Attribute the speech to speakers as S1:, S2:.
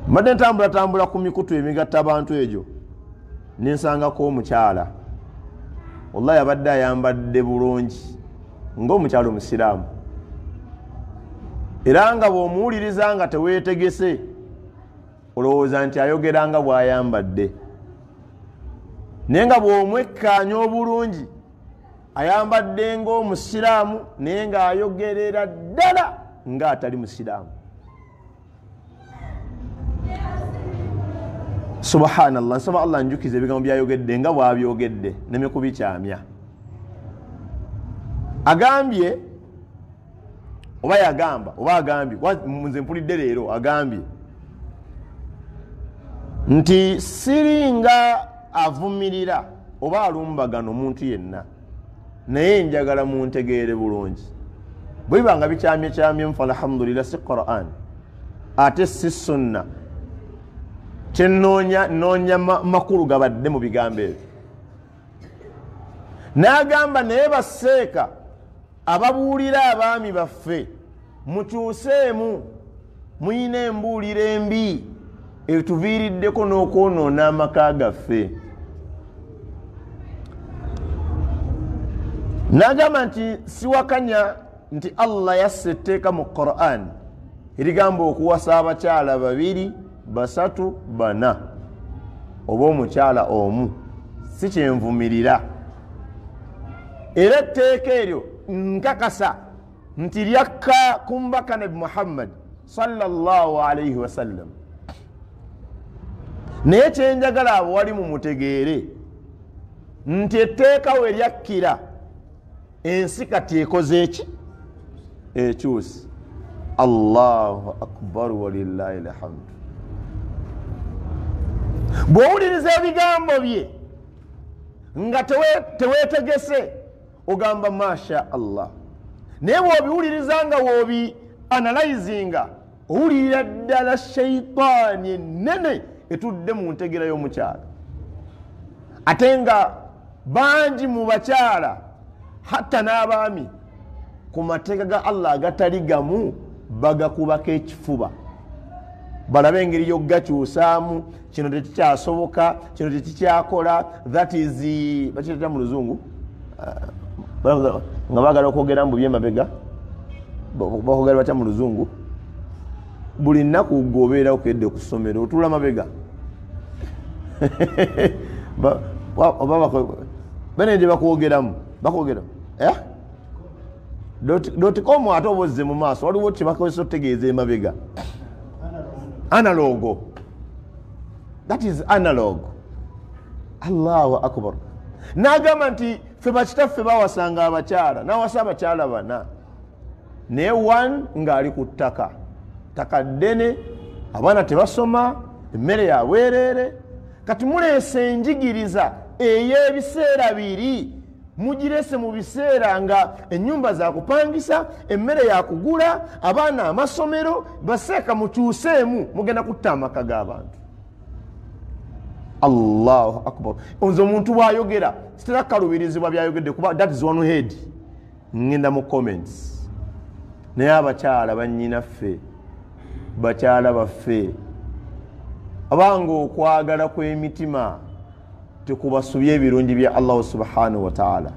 S1: Mbadde ntambula ku mikutu emigatta abantu egyo nensangako omukyala wallahi abadde ayambadde bulungi ng'omukyala omusiraamu era nga bw'omuwuliriza nga teweetegese olowooza nti ayogera nga bw'ayambadde naye nga bw'omwekkaanya obulungi ayambadde ng'omusiraamu naye ng'ayogerera ddala ng'atali musiraamu. Subhanallah, nsaba Allah njukize ebigambo byayogedde nga bw'abyogedde nemikubikyamya. Agambye oba yagamba oba agambye nze mpulidde leero agambye nti siringa avumirira oba alumbagano omuntu yenna naye njagala muntegeere bulungi bwe bibanga bikyamye fa alhamdulillah si Qur'an ate si sunna kyenoonya makulu gabadde mu bigambo ebyo. N'agamba naye baseeka ababuulira abaami baffe mukyuseemu muyina embuuliro embi etuviiriddeko n'okwonoona amaka gaffe. N'agamba nti siwakanya nti Allah yasse etteeka mu Qur'an erigamba okuwasa abakyala babiri basatu bana oba omukyala omu si kyenvumirira era etteeka eryo nkakasa nti lyakka ku mbaka Nabi Muhammad sallallahu alayhi wasallam. Naye kyenjagala abo wali mu mutegeere nti etteeka we lyakkira ensi kati ekoze eki ekyusi. Allahu akbar walillahi alhamdu. Bw'owuliriza ebigambo bye nga teweetegese ogamba masha Allah, naye bw'obiwuliriza nga w'obi analyzinga owulirira ddala shaitaani ennene etudde mu ntegera y'omukyala. Ate nga bangi mu bakyala hatta n'abaami ku mateeka ga Allah agatali gamu bagakubako ekifuba balabe engeri y'okugakyusaamu, kino tekikyasoboka, kino tekikyakola, that is bakiyita mu luzungu nga bagala okwogera mu byemabega bakwogera batya mu luzungu. Buli nnaku gwobeera okedde ku ssomero otula mabega bene gye bakwogeramu dotikomu ate oba ozze mu maaso waliwo kyebakozesa otegeeza emabega analogo, that is analog. Allahu akbar. N'agamba nti ffe bakitaffe bawasanga abakyala n'awasa abakyala bana naye one ng'ali ku ttaka ddene, abaana tebasoma, emmere yaweereere. Kati muleese enjigiriza ey'ebiseera biri mugirese mu biseera nga ennyumba za kupangisa, emmere yakugula, abaana amasomero, baseeka mukyuseemu mugenda kutta amaka g'abantu. Allahu akbar. Nze omuntu bw'ayogera sitera kalubirizibwa byayogedde kuba that is one head ngenda mu comments. Naye abakyala bannyinaffe, bakyala baffe abanga okwagala kw'emitima tekubasubye ebirungi bya Allah subhanahu wa ta'ala.